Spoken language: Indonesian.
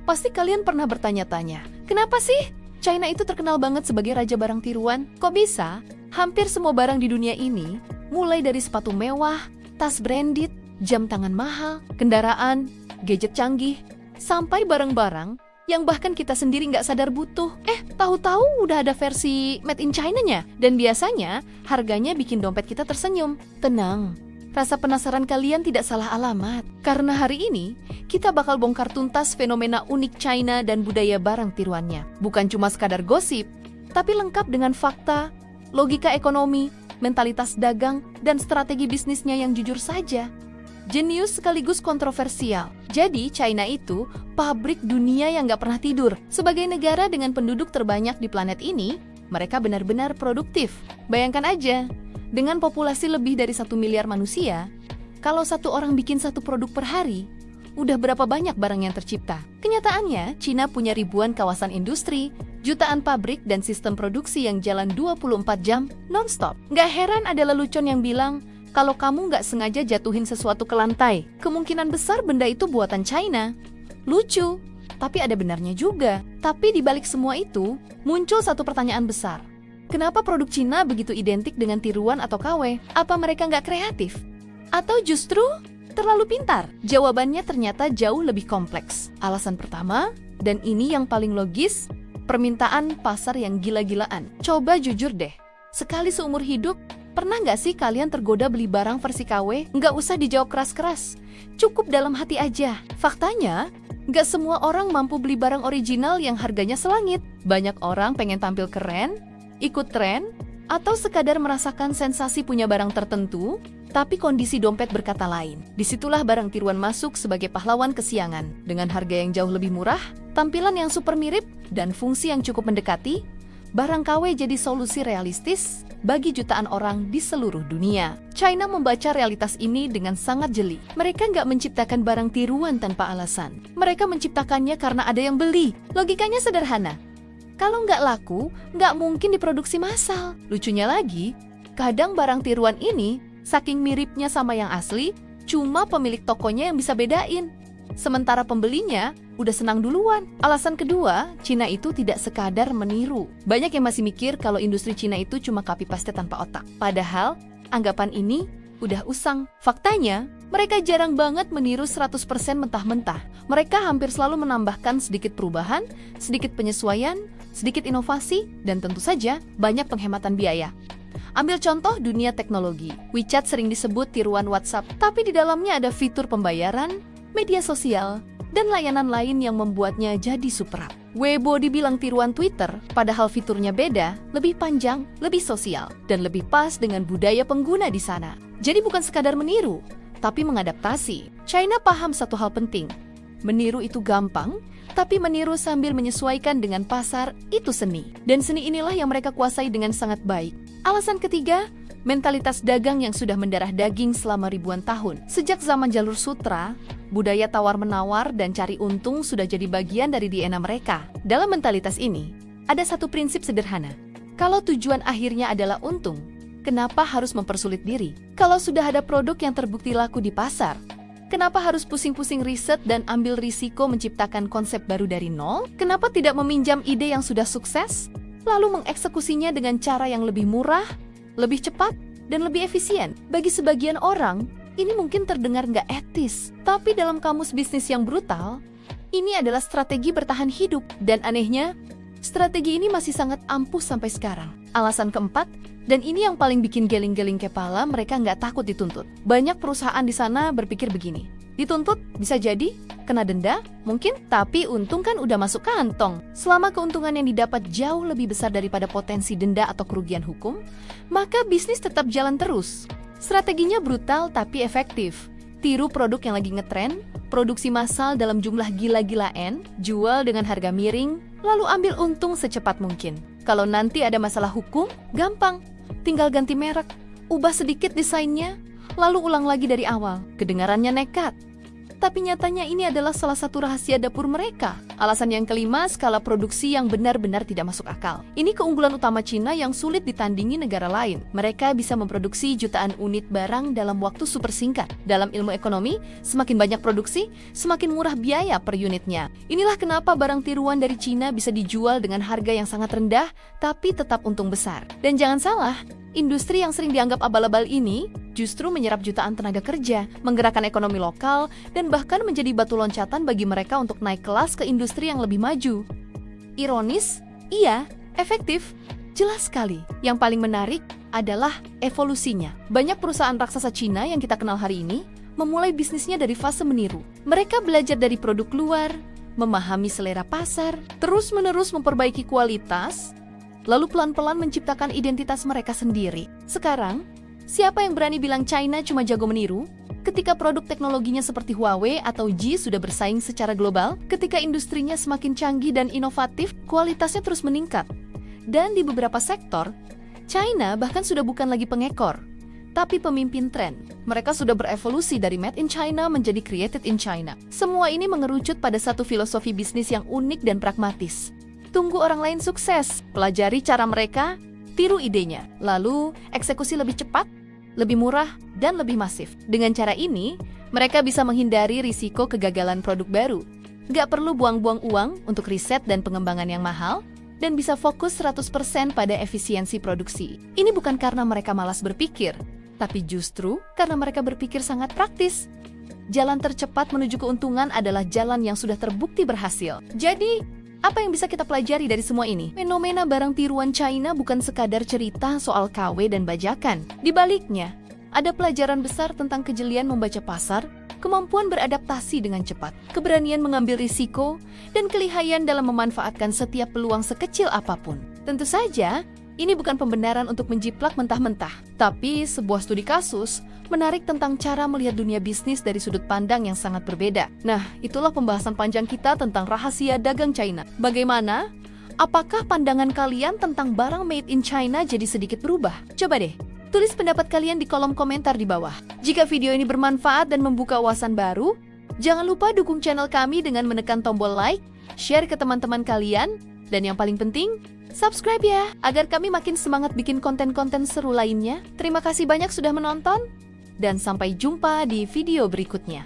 Pasti kalian pernah bertanya-tanya, kenapa sih China itu terkenal banget sebagai raja barang tiruan? Kok bisa? Hampir semua barang di dunia ini, mulai dari sepatu mewah, tas branded, jam tangan mahal, kendaraan, gadget canggih, sampai barang-barang yang bahkan kita sendiri nggak sadar butuh. Tahu-tahu udah ada versi made in China-nya. Dan biasanya harganya bikin dompet kita tersenyum. Tenang, rasa penasaran kalian tidak salah alamat. Karena hari ini, kita bakal bongkar tuntas fenomena unik China dan budaya barang tiruannya. Bukan cuma sekadar gosip, tapi lengkap dengan fakta, logika ekonomi, mentalitas dagang, dan strategi bisnisnya yang jujur saja jenius sekaligus kontroversial. Jadi, China itu pabrik dunia yang nggak pernah tidur. Sebagai negara dengan penduduk terbanyak di planet ini, mereka benar-benar produktif. Bayangkan aja, dengan populasi lebih dari 1 miliar manusia, kalau satu orang bikin satu produk per hari, udah berapa banyak barang yang tercipta? Kenyataannya, China punya ribuan kawasan industri, jutaan pabrik, dan sistem produksi yang jalan 24 jam non-stop. Nggak heran ada lelucon yang bilang, kalau kamu nggak sengaja jatuhin sesuatu ke lantai, kemungkinan besar benda itu buatan China. Lucu, tapi ada benarnya juga. Tapi di balik semua itu, muncul satu pertanyaan besar. Kenapa produk Cina begitu identik dengan tiruan atau KW? Apa mereka nggak kreatif? Atau justru terlalu pintar? Jawabannya ternyata jauh lebih kompleks. Alasan pertama, dan ini yang paling logis, permintaan pasar yang gila-gilaan. Coba jujur deh, sekali seumur hidup, pernah nggak sih kalian tergoda beli barang versi KW? Nggak usah dijawab keras-keras, cukup dalam hati aja. Faktanya, nggak semua orang mampu beli barang original yang harganya selangit. Banyak orang pengen tampil keren, ikut tren, atau sekadar merasakan sensasi punya barang tertentu, tapi kondisi dompet berkata lain. Disitulah barang tiruan masuk sebagai pahlawan kesiangan. Dengan harga yang jauh lebih murah, tampilan yang super mirip, dan fungsi yang cukup mendekati, barang KW jadi solusi realistis bagi jutaan orang di seluruh dunia. China membaca realitas ini dengan sangat jeli. Mereka nggak menciptakan barang tiruan tanpa alasan. Mereka menciptakannya karena ada yang beli. Logikanya sederhana. Kalau nggak laku, nggak mungkin diproduksi massal. Lucunya lagi, kadang barang tiruan ini, saking miripnya sama yang asli, cuma pemilik tokonya yang bisa bedain. Sementara pembelinya udah senang duluan. Alasan kedua, Cina itu tidak sekadar meniru. Banyak yang masih mikir kalau industri Cina itu cuma copy paste tanpa otak. Padahal, anggapan ini udah usang. Faktanya, mereka jarang banget meniru 100% mentah-mentah. Mereka hampir selalu menambahkan sedikit perubahan, sedikit penyesuaian, sedikit inovasi, dan tentu saja banyak penghematan biaya. Ambil contoh dunia teknologi. WeChat sering disebut tiruan WhatsApp, tapi di dalamnya ada fitur pembayaran, media sosial, dan layanan lain yang membuatnya jadi super app. Weibo dibilang tiruan Twitter, padahal fiturnya beda, lebih panjang, lebih sosial, dan lebih pas dengan budaya pengguna di sana. Jadi bukan sekadar meniru, tapi mengadaptasi. China paham satu hal penting. Meniru itu gampang, tapi meniru sambil menyesuaikan dengan pasar itu seni. Dan seni inilah yang mereka kuasai dengan sangat baik. Alasan ketiga, mentalitas dagang yang sudah mendarah daging selama ribuan tahun. Sejak zaman jalur sutra, budaya tawar-menawar dan cari untung sudah jadi bagian dari DNA mereka. Dalam mentalitas ini, ada satu prinsip sederhana. Kalau tujuan akhirnya adalah untung, kenapa harus mempersulit diri? Kalau sudah ada produk yang terbukti laku di pasar, kenapa harus pusing-pusing riset dan ambil risiko menciptakan konsep baru dari nol? Kenapa tidak meminjam ide yang sudah sukses, lalu mengeksekusinya dengan cara yang lebih murah, lebih cepat, dan lebih efisien? Bagi sebagian orang, ini mungkin terdengar nggak etis, tapi dalam kamus bisnis yang brutal, ini adalah strategi bertahan hidup. Dan anehnya, strategi ini masih sangat ampuh sampai sekarang. Alasan keempat, dan ini yang paling bikin geling-geling kepala, mereka nggak takut dituntut. Banyak perusahaan di sana berpikir begini, dituntut bisa jadi, kena denda, mungkin, tapi untung kan udah masuk kantong. Selama keuntungan yang didapat jauh lebih besar daripada potensi denda atau kerugian hukum, maka bisnis tetap jalan terus. Strateginya brutal tapi efektif. Tiru produk yang lagi ngetren, produksi massal dalam jumlah gila-gilaan, jual dengan harga miring, lalu ambil untung secepat mungkin. Kalau nanti ada masalah hukum, gampang. Tinggal ganti merek, ubah sedikit desainnya, lalu ulang lagi dari awal. Kedengarannya nekat, tapi nyatanya ini adalah salah satu rahasia dapur mereka. Alasan yang kelima, skala produksi yang benar-benar tidak masuk akal. Ini keunggulan utama Cina yang sulit ditandingi negara lain. Mereka bisa memproduksi jutaan unit barang dalam waktu super singkat. Dalam ilmu ekonomi, semakin banyak produksi, semakin murah biaya per unitnya. Inilah kenapa barang tiruan dari Cina bisa dijual dengan harga yang sangat rendah, tapi tetap untung besar. Dan jangan salah, industri yang sering dianggap abal-abal ini justru menyerap jutaan tenaga kerja, menggerakkan ekonomi lokal, dan bahkan menjadi batu loncatan bagi mereka untuk naik kelas ke industri yang lebih maju. Ironis? Iya, efektif. Jelas sekali. Yang paling menarik adalah evolusinya. Banyak perusahaan raksasa Cina yang kita kenal hari ini memulai bisnisnya dari fase meniru. Mereka belajar dari produk luar, memahami selera pasar, terus-menerus memperbaiki kualitas, lalu pelan-pelan menciptakan identitas mereka sendiri. Sekarang, siapa yang berani bilang China cuma jago meniru? Ketika produk teknologinya seperti Huawei atau G sudah bersaing secara global, ketika industrinya semakin canggih dan inovatif, kualitasnya terus meningkat. Dan di beberapa sektor, China bahkan sudah bukan lagi pengekor, tapi pemimpin tren. Mereka sudah berevolusi dari Made in China menjadi Created in China. Semua ini mengerucut pada satu filosofi bisnis yang unik dan pragmatis. Tunggu orang lain sukses, pelajari cara mereka, tiru idenya, lalu eksekusi lebih cepat, lebih murah, dan lebih masif. Dengan cara ini, mereka bisa menghindari risiko kegagalan produk baru. Nggak perlu buang-buang uang untuk riset dan pengembangan yang mahal, dan bisa fokus 100% pada efisiensi produksi. Ini bukan karena mereka malas berpikir, tapi justru karena mereka berpikir sangat praktis. Jalan tercepat menuju keuntungan adalah jalan yang sudah terbukti berhasil. Jadi, apa yang bisa kita pelajari dari semua ini? Fenomena barang tiruan China bukan sekadar cerita soal KW dan bajakan. Di baliknya, ada pelajaran besar tentang kejelian membaca pasar, kemampuan beradaptasi dengan cepat, keberanian mengambil risiko, dan kelihayan dalam memanfaatkan setiap peluang sekecil apapun. Tentu saja, ini bukan pembenaran untuk menjiplak mentah-mentah, tapi sebuah studi kasus menarik tentang cara melihat dunia bisnis dari sudut pandang yang sangat berbeda. Nah, itulah pembahasan panjang kita tentang rahasia dagang China. Bagaimana? Apakah pandangan kalian tentang barang made in China jadi sedikit berubah? Coba deh, tulis pendapat kalian di kolom komentar di bawah. Jika video ini bermanfaat dan membuka wawasan baru, jangan lupa dukung channel kami dengan menekan tombol like, share ke teman-teman kalian, dan yang paling penting, subscribe ya, agar kami makin semangat bikin konten-konten seru lainnya. Terima kasih banyak sudah menonton, dan sampai jumpa di video berikutnya.